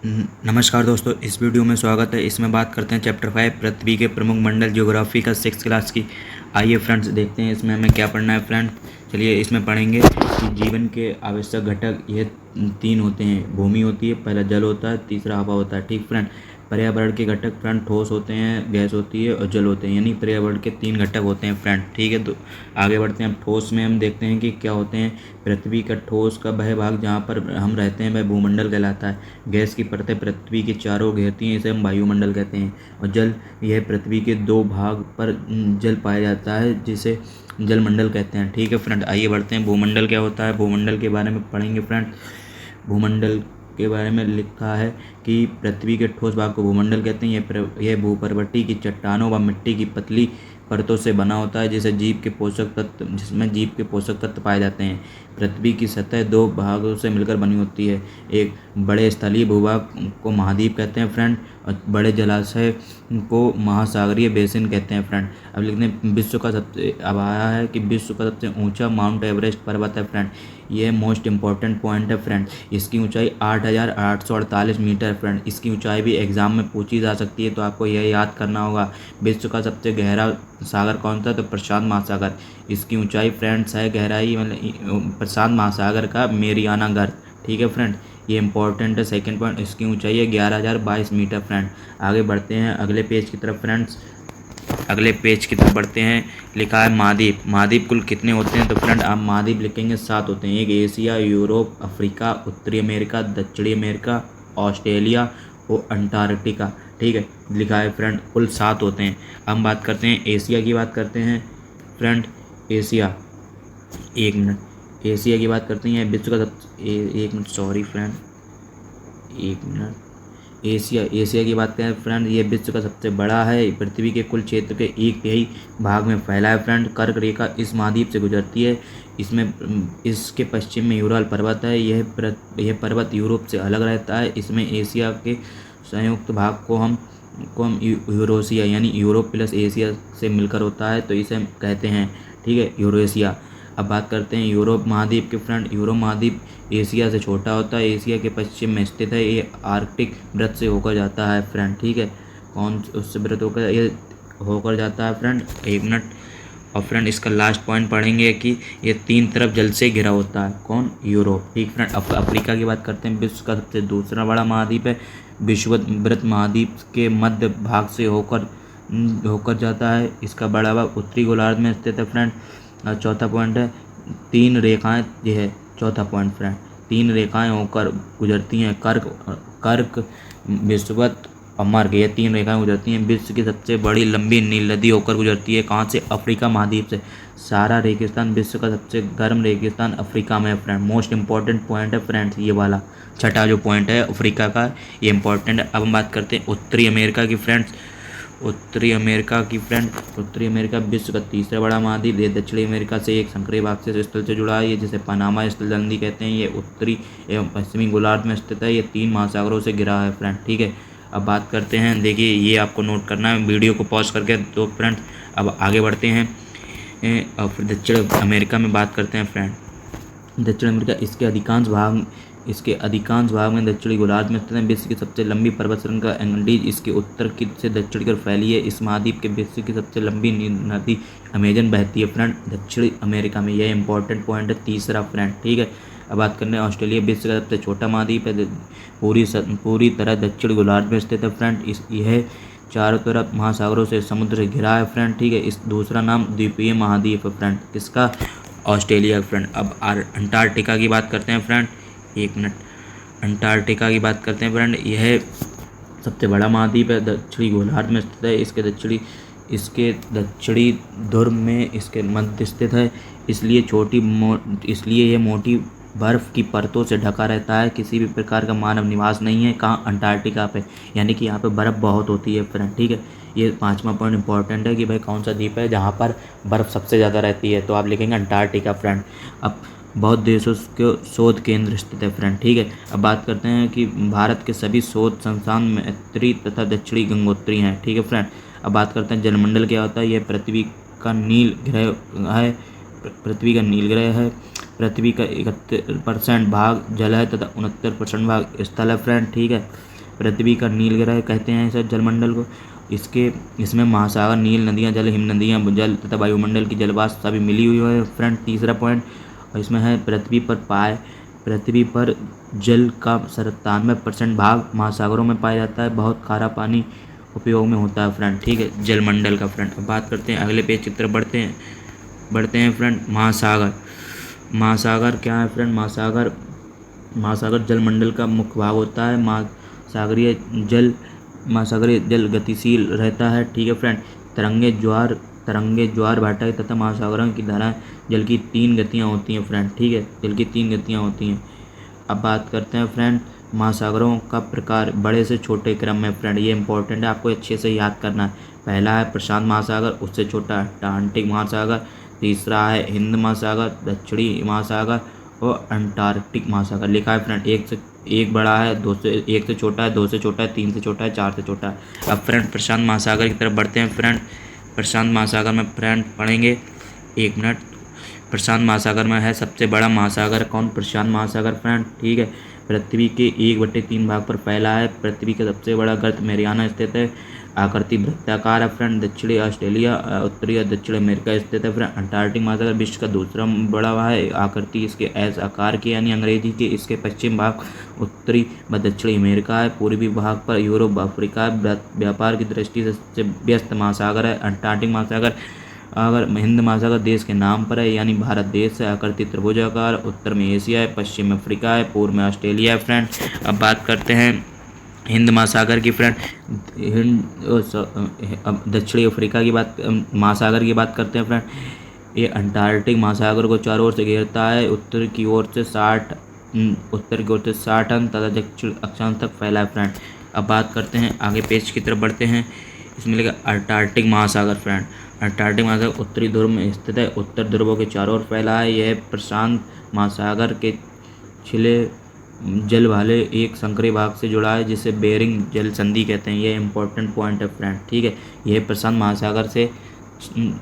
नमस्कार दोस्तों, इस वीडियो में स्वागत है। इसमें बात करते हैं चैप्टर 5 पृथ्वी के प्रमुख मंडल ज्योग्राफी का 6th क्लास की। आइए फ्रेंड्स देखते हैं इसमें हमें क्या पढ़ना है। फ्रेंड चलिए इसमें पढ़ेंगे कि जीवन के आवश्यक घटक ये 3 होते हैं। भूमि होती है, पहला जल होता है, तीसरा हवा होता है। ठीक फ्रेंड। पर्यावरण के घटक फ्रेंड ठोस होते हैं, गैस होती है और जल होते हैं, यानी पर्यावरण के 3 घटक होते हैं फ्रेंड। ठीक है, तो आगे बढ़ते हैं। ठोस में हम देखते हैं कि क्या होते हैं। पृथ्वी का ठोस का वह भाग जहाँ पर हम रहते हैं वह भूमंडल कहलाता है। गैस की परतें पृथ्वी के चारों घेरती हैं, इसे हम वायुमंडल कहते हैं। और जल, यह पृथ्वी के 2 भाग पर जल पाया जाता है जिसे जलमंडल कहते हैं। ठीक है फ्रेंड, आइए बढ़ते हैं। भूमंडल क्या होता है, भूमंडल के बारे में पढ़ेंगे फ्रेंड। भूमंडल के बारे में लिखा है कि पृथ्वी के ठोस भाग को भूमंडल कहते हैं। यह भूपर्वती की चट्टानों व मिट्टी की पतली परतों से बना होता है जिसमें जीव के पोषक तत्व पाए जाते हैं। पृथ्वी की सतह 2 भागों से मिलकर बनी होती है। एक बड़े स्थलीय भूभाग को महाद्वीप कहते हैं फ्रेंड, और बड़े जलाशय को महासागरीय बेसिन कहते हैं फ्रेंड। अब लिखते हैं विश्व का सबसे, अब आया है कि विश्व का सबसे ऊंचा माउंट एवरेस्ट पर्वत है फ्रेंड। ये मोस्ट इंपॉर्टेंट पॉइंट है फ्रेंड। इसकी ऊंचाई 8,848 मीटर है फ्रेंड। इसकी ऊंचाई भी एग्जाम में पूछी जा सकती है, तो आपको यह याद करना होगा। विश्व का सबसे गहरा सागर कौन सा, तो प्रशांत महासागर। इसकी ऊंचाई फ्रेंड्स है, गहराई मतलब प्रशांत महासागर का मेरियाना गर्त। ठीक है फ्रेंड, ये इंपॉर्टेंट है। सेकंड पॉइंट, इसकी ऊंचाई है 11,022 मीटर फ्रेंड। आगे बढ़ते हैं अगले पेज की तरफ फ्रेंड्स। अगले पेज की तरफ बढ़ते हैं। लिखा है महाद्वीप। महाद्वीप कुल कितने होते हैं, तो फ्रेंड आप महाद्वीप लिखेंगे 7 होते हैं। एक एशिया, यूरोप, अफ्रीका, उत्तरी अमेरिका, दक्षिणी अमेरिका, ऑस्ट्रेलिया और अंटार्कटिका। ठीक है, लिखा है फ्रेंड कुल 7 होते हैं। हम बात करते हैं एशिया की, बात करते हैं फ्रेंड। एशिया, एक मिनट, एशिया की बात करते हैं। विश्व का एक मिनट, सॉरी फ्रेंड, एक मिनट। एशिया की बात करें फ्रेंड, ये विश्व का सबसे बड़ा है। पृथ्वी के कुल क्षेत्र के 1/3 भाग में फैला है फ्रेंड। कर्क रेखा इस महाद्वीप से गुजरती है। इसमें इसके पश्चिम में यूराल पर्वत है। यह पर्वत यूरोप से अलग रहता है। इसमें एशिया के संयुक्त भाग को हम यूरोसिया यानी यूरोप प्लस एशिया से मिलकर होता है, तो इसे हम कहते हैं, ठीक है, यूरेशिया। अब बात करते हैं यूरोप महाद्वीप के फ्रेंड। यूरोप महाद्वीप एशिया से छोटा होता है। एशिया के पश्चिम में स्थित है। ये आर्कटिक वृत्त से होकर जाता है फ्रेंड। ठीक है, कौन उससे वृत्त होकर ये होकर जाता है फ्रेंड, एक मिनट। और फ्रेंड इसका लास्ट पॉइंट पढ़ेंगे कि ये 3 तरफ जल से घिरा होता है। कौन, यूरोप। ठीक फ्रेंड, अब अफ्रीका की बात करते हैं। विश्व का सबसे दूसरा बड़ा महाद्वीप है। विषुववृत्त महाद्वीप के मध्य भाग से होकर जाता है। इसका बड़ा भाग उत्तरी गोलार्ध में स्थित है फ्रेंड। चौथा पॉइंट है 3 रेखाएं, यह है चौथा पॉइंट फ्रेंड। 3 रेखाएं होकर गुजरती हैं। कर्क, विषुवत और मर्ग, ये 3 रेखाएं गुजरती हैं। विश्व की सबसे बड़ी लंबी नील नदी होकर गुजरती है। कहाँ से, अफ्रीका महाद्वीप से। सारा रेगिस्तान, विश्व का सबसे गर्म रेगिस्तान अफ्रीका में है फ्रेंड। मोस्ट इंपॉर्टेंट पॉइंट है फ्रेंड्स ये वाला, छठा जो पॉइंट है अफ्रीका का, ये इंपॉर्टेंट है। अब हम बात करते हैं उत्तरी अमेरिका की फ्रेंड्स। उत्तरी अमेरिका विश्व का तीसरा बड़ा महाद्वीप। ये दक्षिणी अमेरिका से एक संकरीय भाग से स्थल से जुड़ा है, ये जिसे पनामा स्थल संधि कहते हैं। ये उत्तरी एवं पश्चिमी गोलार्ध में स्थित है। ये 3 महासागरों से घिरा है फ्रेंड। ठीक है, अब बात करते हैं, देखिए ये आपको नोट करना है वीडियो को पॉज करके। तो फ्रेंड्स अब आगे बढ़ते हैं और फिर दक्षिण अमेरिका में बात करते हैं फ्रेंड। दक्षिण अमेरिका इसके अधिकांश भाग में दक्षिणी गोलार्ध में स्थित है। विश्व की सबसे लंबी पर्वत श्रृंखला एंडीज इसके उत्तर की से दक्षिण की ओर फैली है। इस महाद्वीप के विश्व की सबसे लंबी नदी अमेजन बहती है फ्रेंड दक्षिणी अमेरिका में। यह इंपॉर्टेंट पॉइंट है तीसरा फ्रेंड। ठीक है, अब बात करते हैं ऑस्ट्रेलिया। विश्व का सबसे छोटा महाद्वीप है। पूरी तरह दक्षिण गोलार्ध में स्थित है फ्रेंड। यह चारों तरफ महासागरों से समुद्र से घिरा है फ्रेंड। ठीक है, इस दूसरा नाम द्वीपीय महाद्वीप है फ्रेंड, किसका, ऑस्ट्रेलिया फ्रेंड। अब अंटार्कटिका की बात करते हैं फ्रेंड, एक मिनट। अंटार्कटिका की बात करते हैं फ्रेंड। यह सबसे बड़ा महाद्वीप है, दक्षिणी गोलार्ध में स्थित है। इसके दक्षिणी ध्रुव में इसके मध्य स्थित है। इसलिए यह मोटी बर्फ़ की परतों से ढका रहता है। किसी भी प्रकार का मानव निवास नहीं है। कहाँ, अंटार्कटिका पे, यानी कि यहाँ पे बर्फ़ बहुत होती है फ्रेंड। ठीक है, ये 5वां पॉइंट इंपॉर्टेंट है कि भाई कौन सा द्वीप है जहाँ पर बर्फ़ सबसे ज़्यादा रहती है, तो आप लिखेंगे अंटार्कटिका फ्रेंड। अब बहुत देशों के शोध केंद्र स्थित है फ्रेंड। ठीक है, अब बात करते हैं कि भारत के सभी शोध संस्थान मैत्री तथा दक्षिणी गंगोत्री हैं। ठीक है फ्रेंड, अब बात करते हैं जलमंडल क्या होता है। यह पृथ्वी का नील ग्रह है। पृथ्वी का 71% भाग जल है तथा 69% भाग स्थल है फ्रेंड। ठीक है, पृथ्वी का नील ग्रह कहते हैं इस जलमंडल को। इसमें महासागर, नील नदियाँ, जल, हिम नदियाँ, जल तथा वायुमंडल की जलवाष्प सभी मिली हुई है फ्रेंड। तीसरा पॉइंट, और इसमें है पृथ्वी पर जल का 97% भाग महासागरों में पाया जाता है। बहुत खारा पानी उपयोग में होता है फ्रेंड, ठीक है, जलमंडल का फ्रेंड। अब बात करते हैं अगले पेज की तरफ बढ़ते हैं फ्रेंड। महासागर क्या है फ्रेंड? महासागर जलमंडल का मुख्य भाग होता है। महासागरीय जल गतिशील रहता है, ठीक है फ्रेंड। तरंगे, ज्वार भाटा तथा महासागरों की धाराएं, जल की 3 गतियाँ होती हैं फ्रेंड, ठीक है, जल की 3 गतियाँ होती हैं। अब बात करते हैं फ्रेंड महासागरों का प्रकार बड़े से छोटे क्रम में फ्रेंड, ये इंपॉर्टेंट है, आपको अच्छे से याद करना है। पहला है प्रशांत महासागर, उससे छोटा अटलांटिक महासागर। तीसरा है हिंद महासागर, दक्षिणी महासागर और अंटार्कटिक महासागर लिखा है फ्रेंड। एक बड़ा है, एक से छोटा है, 2 से छोटा है, 3 से छोटा है, 4 से छोटा है। अब फ्रेंड प्रशांत महासागर की तरफ बढ़ते हैं फ्रेंड। प्रशांत महासागर में फ्रेंड पढ़ेंगे, 1 मिनट। प्रशांत महासागर में है सबसे बड़ा महासागर कौन? प्रशांत महासागर फ्रेंड, ठीक है। पृथ्वी के 1/3 भाग पर फैला है। पृथ्वी का सबसे बड़ा गर्त मैरियाना स्थित है। आकृति वृत्ताकार है फ्रेंड। दक्षिणी ऑस्ट्रेलिया, उत्तरी और दक्षिण अमेरिका स्थित है फ्रेंड। अंटार्कटिक महासागर विश्व का दूसरा बड़ा है। आकृति इसके एस आकार की यानी अंग्रेजी के। इसके पश्चिम भाग उत्तरी व दक्षिणी अमेरिका है। पूर्वी भाग पर यूरोप, अफ्रीका है। व्यापार की दृष्टि से सबसे व्यस्त महासागर है अंटार्कटिक महासागर। अगर हिंद महासागर देश के नाम पर है, यानी भारत देश है। आकृति त्रिभुजाकार। उत्तर में एशिया है, पश्चिम में अफ्रीका है, पूर्व में ऑस्ट्रेलिया है फ्रेंड। अब बात करते हैं हिंद महासागर की फ्रेंड। अब दक्षिणी अफ्रीका की महासागर की बात करते हैं फ्रेंड। ये अंटार्कटिक महासागर को चारों ओर से घेरता है। उत्तर की ओर से 60 टन तथा दक्षिण अक्षांश तक फैला है फ्रेंड। अब बात करते हैं आगे पेज की तरफ बढ़ते हैं। इसमें लिखा अंटार्कटिक महासागर फ्रेंड। अंटार्कटिक महासागर उत्तरी ध्रुव में स्थित है। उत्तर ध्रुवों के चारों ओर फैला है। यह प्रशांत महासागर के छिले जल वाले एक संकरी भाग से जुड़ा है, जिसे बेरिंग जल संधि कहते हैं। यह इंपॉर्टेंट पॉइंट है फ्रेंड, ठीक है। यह प्रशांत महासागर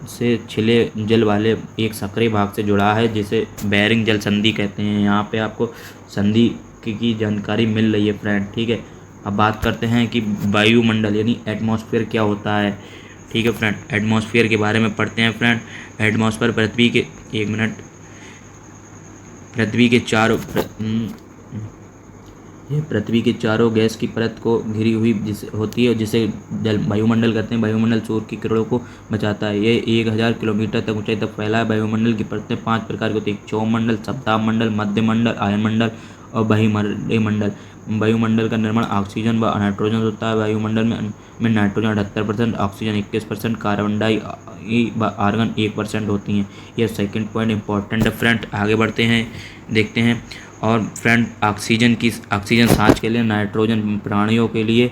से छिले जल वाले एक संकरी भाग से जुड़ा है, जिसे बेरिंग जल संधि कहते हैं। यहाँ पे आपको संधि की जानकारी मिल रही है फ्रेंड, ठीक है। अब बात करते हैं कि वायुमंडल यानी एटमॉस्फेयर क्या होता है, ठीक है फ्रेंड। एटमॉस्फेयर के बारे में पढ़ते हैं फ्रेंड। एटमॉस्फेयर पृथ्वी के 1 मिनट पृथ्वी के चारों गैस की परत को घिरी हुई होती है, जिसे वायुमंडल कहते हैं। वायुमंडल सूर्य की किरणों को बचाता है। ये 1000 किलोमीटर तक ऊंचाई तक फैला है। वायुमंडल की परतें 5 प्रकार की होती है: क्षोभमंडल, सप्ताहमंडल, मध्यमंडल, आयनमंडल और बहिर्मंडल। वायुमंडल का निर्माण ऑक्सीजन व नाइट्रोजन होता है। वायुमंडल में नाइट्रोजन 78%, ऑक्सीजन 21%, कार्बन आर्गन 1% होती हैं। यह सेकंड पॉइंट इंपॉर्टेंट है फ्रेंड। आगे बढ़ते हैं, देखते हैं। और फ्रेंड ऑक्सीजन सांस के लिए, नाइट्रोजन प्राणियों के लिए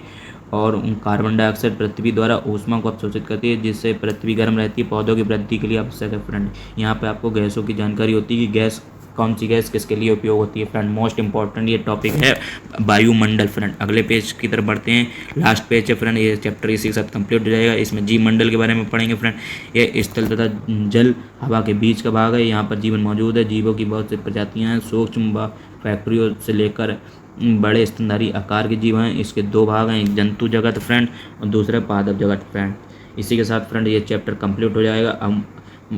और कार्बन डाइऑक्साइड पृथ्वी द्वारा ऊष्मा को अवशोषित करती है, जिससे पृथ्वी गर्म रहती है। पौधों की वृद्धि के लिए आवश्यक है फ्रेंड। यहाँ पे आपको गैसों की जानकारी होती है कि गैस कौन सी गैस किसके लिए उपयोग होती है फ्रेंड। मोस्ट इंपॉर्टेंट ये टॉपिक है वायुमंडल फ्रेंड। अगले पेज की तरफ बढ़ते हैं। लास्ट पेज है फ्रेंड, ये चैप्टर इसी के साथ कंप्लीट हो जाएगा। इसमें जीव मंडल के बारे में पढ़ेंगे फ्रेंड। ये स्थल तथा जल हवा के बीच का भाग है। यहाँ पर जीवन मौजूद है। जीवों की बहुत सी प्रजातियाँ हैं। सूक्ष्म व फैक्ट्रियों से लेकर बड़े स्तनधारी आकार के जीव हैं। इसके 2 भाग हैं, एक जंतु जगत फ्रेंड और दूसरा पादप जगत फ्रेंड। इसी के साथ फ्रेंड ये चैप्टर कंप्लीट हो जाएगा।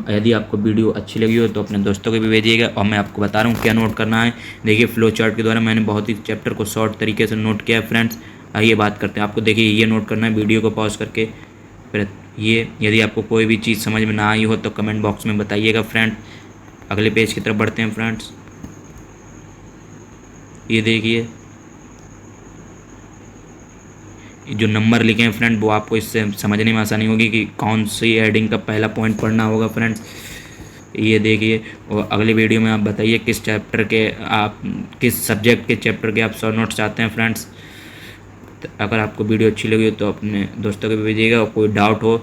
यदि आपको वीडियो अच्छी लगी हो तो अपने दोस्तों को भी भेजिएगा। और मैं आपको बता रहा हूँ क्या नोट करना है। देखिए फ्लो चार्ट के द्वारा मैंने बहुत ही चैप्टर को शॉर्ट तरीके से नोट किया है फ्रेंड्स। आइए बात करते हैं। आपको देखिए ये नोट करना है, वीडियो को पॉज करके। फिर ये यदि आपको कोई भी चीज़ समझ में ना आई हो तो कमेंट बॉक्स में बताइएगा फ्रेंड। अगले पेज की तरफ बढ़ते हैं फ्रेंड्स। ये देखिए जो नंबर लिखे हैं फ्रेंड, वो आपको इससे समझने में आसानी होगी कि कौन सी हेडिंग का पहला पॉइंट पढ़ना होगा फ्रेंड्स। ये देखिए, और अगले वीडियो में आप बताइए किस सब्जेक्ट के चैप्टर के आप 100 नोट्स चाहते हैं फ्रेंड्स। अगर आपको वीडियो अच्छी लगी हो तो अपने दोस्तों को भी भेजिएगा। और कोई डाउट हो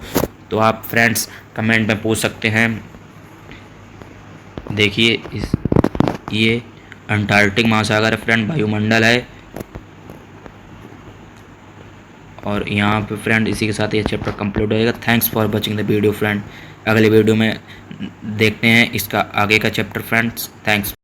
तो आप फ्रेंड्स कमेंट में पूछ सकते हैं। देखिए ये अंटार्कटिक महासागर है फ्रेंड, वायुमंडल है। और यहाँ पे फ्रेंड इसी के साथ ये चैप्टर कंप्लीट होएगा। Thanks for watching the video friend. अगले वीडियो में देखते हैं इसका आगे का चैप्टर फ्रेंड्स। थैंक्स।